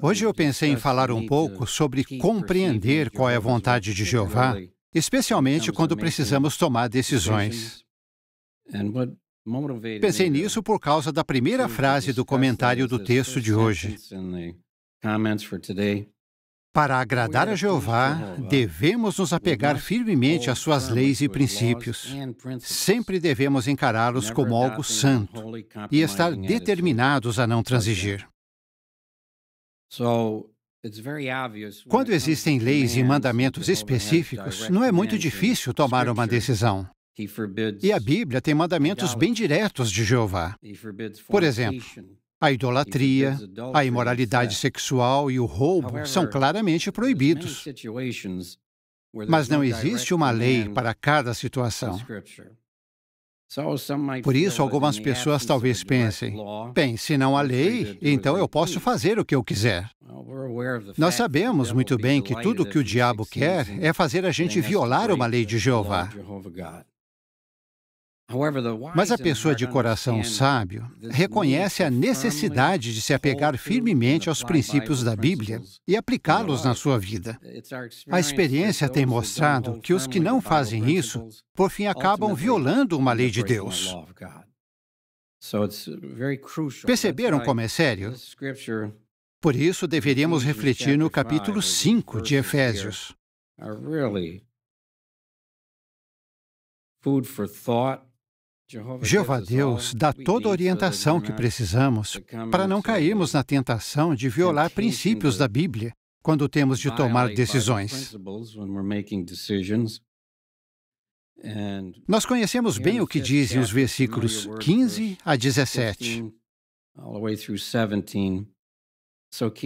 Hoje eu pensei em falar um pouco sobre compreender qual é a vontade de Jeová, especialmente quando precisamos tomar decisões. Pensei nisso por causa da primeira frase do comentário do texto de hoje. Para agradar a Jeová, devemos nos apegar firmemente às suas leis e princípios. Sempre devemos encará-los como algo santo e estar determinados a não transigir. Quando existem leis e mandamentos específicos, não é muito difícil tomar uma decisão. E a Bíblia tem mandamentos bem diretos de Jeová. Por exemplo, a idolatria, a imoralidade sexual e o roubo são claramente proibidos. Mas não existe uma lei para cada situação. Por isso, algumas pessoas talvez pensem, bem, se não há lei, então eu posso fazer o que eu quiser. Nós sabemos muito bem que tudo o que o diabo quer é fazer a gente violar uma lei de Jeová. Mas a pessoa de coração sábio reconhece a necessidade de se apegar firmemente aos princípios da Bíblia e aplicá-los na sua vida. A experiência tem mostrado que os que não fazem isso, por fim, acabam violando uma lei de Deus. Perceberam como é sério? Por isso, deveríamos refletir no capítulo 5 de Efésios. Jeová Deus dá toda a orientação que precisamos para não cairmos na tentação de violar princípios da Bíblia quando temos de tomar decisões. Nós conhecemos bem o que dizem os versículos 15 a 17.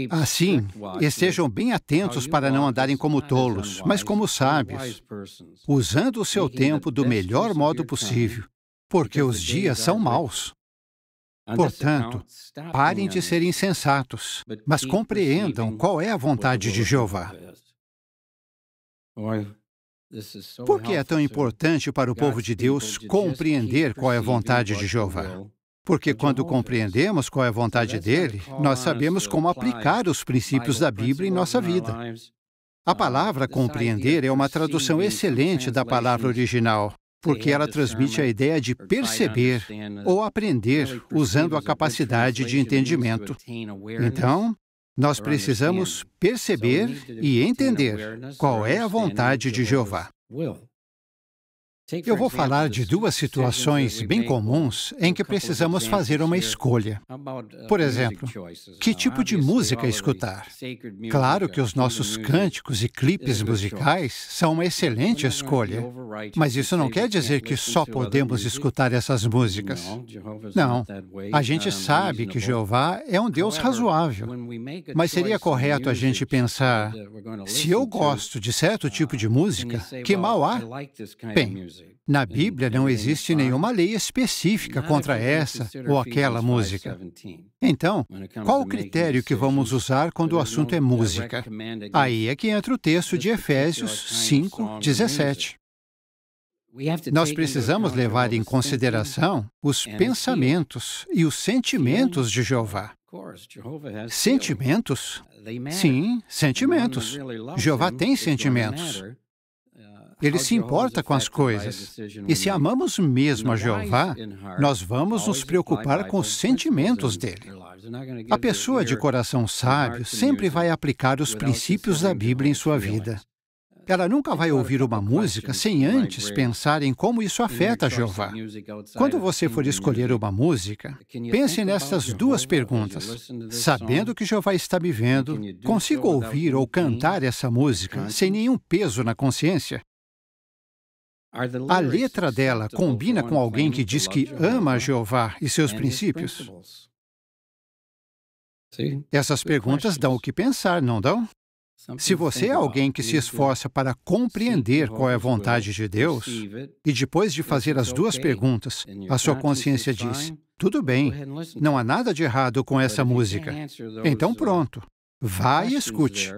Assim, estejam bem atentos para não andarem como tolos, mas como sábios, usando o seu tempo do melhor modo possível, porque os dias são maus. Portanto, parem de ser insensatos, mas compreendam qual é a vontade de Jeová. Por que é tão importante para o povo de Deus compreender qual é a vontade de Jeová? Porque quando compreendemos qual é a vontade dele, nós sabemos como aplicar os princípios da Bíblia em nossa vida. A palavra compreender é uma tradução excelente da palavra original, porque ela transmite a ideia de perceber ou aprender usando a capacidade de entendimento. Então, nós precisamos perceber e entender qual é a vontade de Jeová. Eu vou falar de duas situações bem comuns em que precisamos fazer uma escolha. Por exemplo, que tipo de música escutar? Claro que os nossos cânticos e clipes musicais são uma excelente escolha, mas isso não quer dizer que só podemos escutar essas músicas. Não, a gente sabe que Jeová é um Deus razoável, mas seria correto a gente pensar, se eu gosto de certo tipo de música, que mal há? Bem, na Bíblia não existe nenhuma lei específica contra essa ou aquela música. Então, qual o critério que vamos usar quando o assunto é música? Aí é que entra o texto de Efésios 5, 17. Nós precisamos levar em consideração os pensamentos e os sentimentos de Jeová. Sentimentos? Sim, sentimentos. Jeová tem sentimentos. Ele se importa com as coisas. E se amamos mesmo a Jeová, nós vamos nos preocupar com os sentimentos dele. A pessoa de coração sábio sempre vai aplicar os princípios da Bíblia em sua vida. Ela nunca vai ouvir uma música sem antes pensar em como isso afeta Jeová. Quando você for escolher uma música, pense nessas duas perguntas. Sabendo que Jeová está me vendo, consigo ouvir ou cantar essa música sem nenhum peso na consciência? A letra dela combina com alguém que diz que ama a Jeová e seus princípios? Essas perguntas dão o que pensar, não dão? Se você é alguém que se esforça para compreender qual é a vontade de Deus, e depois de fazer as duas perguntas, a sua consciência diz, tudo bem, não há nada de errado com essa música. Então pronto, vá e escute.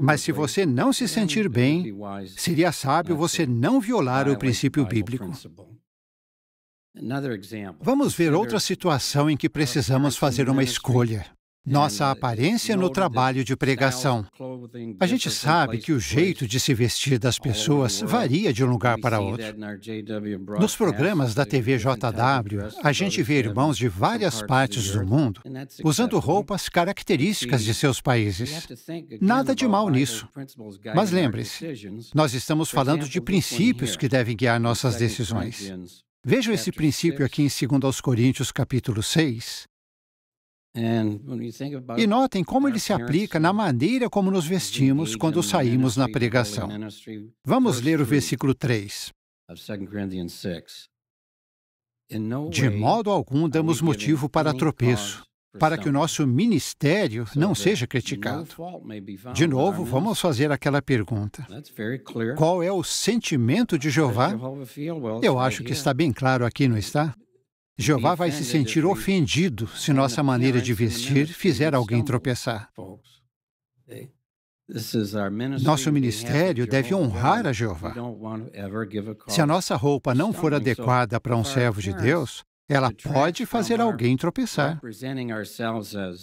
Mas se você não se sentir bem, seria sábio você não violar o princípio bíblico. Vamos ver outra situação em que precisamos fazer uma escolha. nossa aparência no trabalho de pregação. A gente sabe que o jeito de se vestir das pessoas varia de um lugar para outro. Nos programas da TV JW, a gente vê irmãos de várias partes do mundo usando roupas características de seus países. Nada de mal nisso. Mas lembre-se, nós estamos falando de princípios que devem guiar nossas decisões. Vejam esse princípio aqui em 2 Coríntios, capítulo 6. E notem como ele se aplica na maneira como nos vestimos quando saímos na pregação. Vamos ler o versículo 3. De modo algum damos motivo para tropeço, para que o nosso ministério não seja criticado. De novo, vamos fazer aquela pergunta. Qual é o sentimento de Jeová? Eu acho que está bem claro aqui, não está? Jeová vai se sentir ofendido se nossa maneira de vestir fizer alguém tropeçar. Nosso ministério deve honrar a Jeová. Se a nossa roupa não for adequada para um servo de Deus, ela pode fazer alguém tropeçar.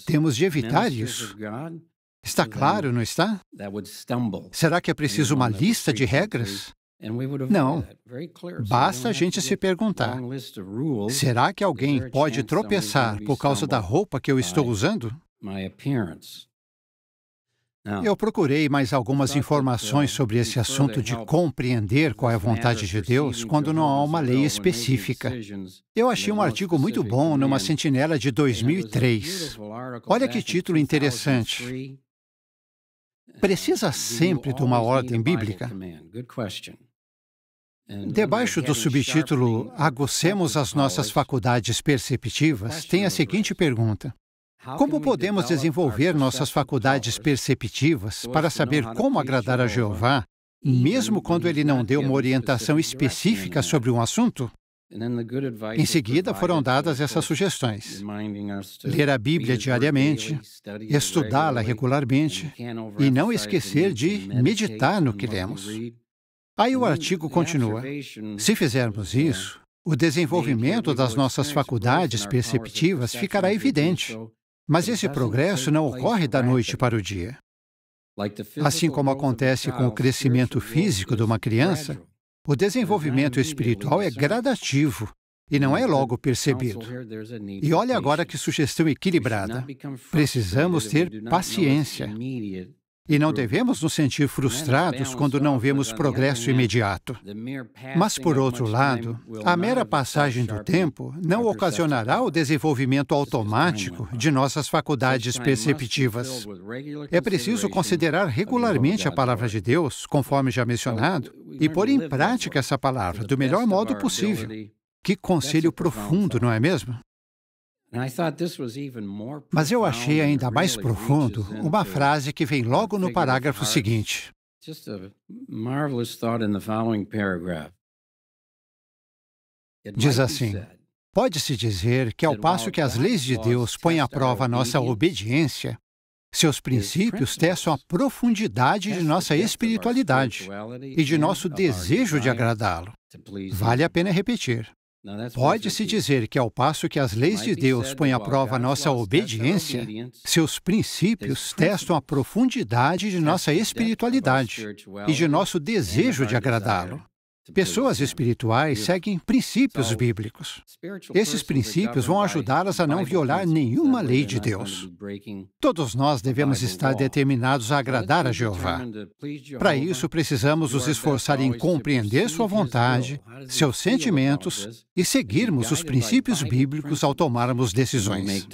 Temos de evitar isso. Está claro, não está? Será que é preciso uma lista de regras? Não. Basta a gente se perguntar, será que alguém pode tropeçar por causa da roupa que eu estou usando? Eu procurei mais algumas informações sobre esse assunto de compreender qual é a vontade de Deus quando não há uma lei específica. Eu achei um artigo muito bom numa Sentinela de 2003. Olha que título interessante. Precisa sempre de uma ordem bíblica? Debaixo do subtítulo Aguçemos as nossas faculdades perceptivas, tem a seguinte pergunta. Como podemos desenvolver nossas faculdades perceptivas para saber como agradar a Jeová, mesmo quando ele não deu uma orientação específica sobre um assunto? Em seguida, foram dadas essas sugestões. Ler a Bíblia diariamente, estudá-la regularmente e não esquecer de meditar no que lemos. Aí o artigo continua. Se fizermos isso, o desenvolvimento das nossas faculdades perceptivas ficará evidente. Mas esse progresso não ocorre da noite para o dia. Assim como acontece com o crescimento físico de uma criança, o desenvolvimento espiritual é gradativo e não é logo percebido. E olha agora que sugestão equilibrada. Precisamos ter paciência. E não devemos nos sentir frustrados quando não vemos progresso imediato. Mas, por outro lado, a mera passagem do tempo não ocasionará o desenvolvimento automático de nossas faculdades perceptivas. É preciso considerar regularmente a palavra de Deus, conforme já mencionado, e pôr em prática essa palavra do melhor modo possível. Que conselho profundo, não é mesmo? Mas eu achei ainda mais profundo uma frase que vem logo no parágrafo seguinte. Diz assim, pode-se dizer que ao passo que as leis de Deus põem à prova a nossa obediência, seus princípios testam a profundidade de nossa espiritualidade e de nosso desejo de agradá-lo. Vale a pena repetir. Pode-se dizer que, ao passo que as leis de Deus põem à prova a nossa obediência, seus princípios testam a profundidade de nossa espiritualidade e de nosso desejo de agradá-lo. Pessoas espirituais seguem princípios bíblicos. Esses princípios vão ajudá-las a não violar nenhuma lei de Deus. Todos nós devemos estar determinados a agradar a Jeová. Para isso, precisamos nos esforçar em compreender sua vontade, seus sentimentos e seguirmos os princípios bíblicos ao tomarmos decisões.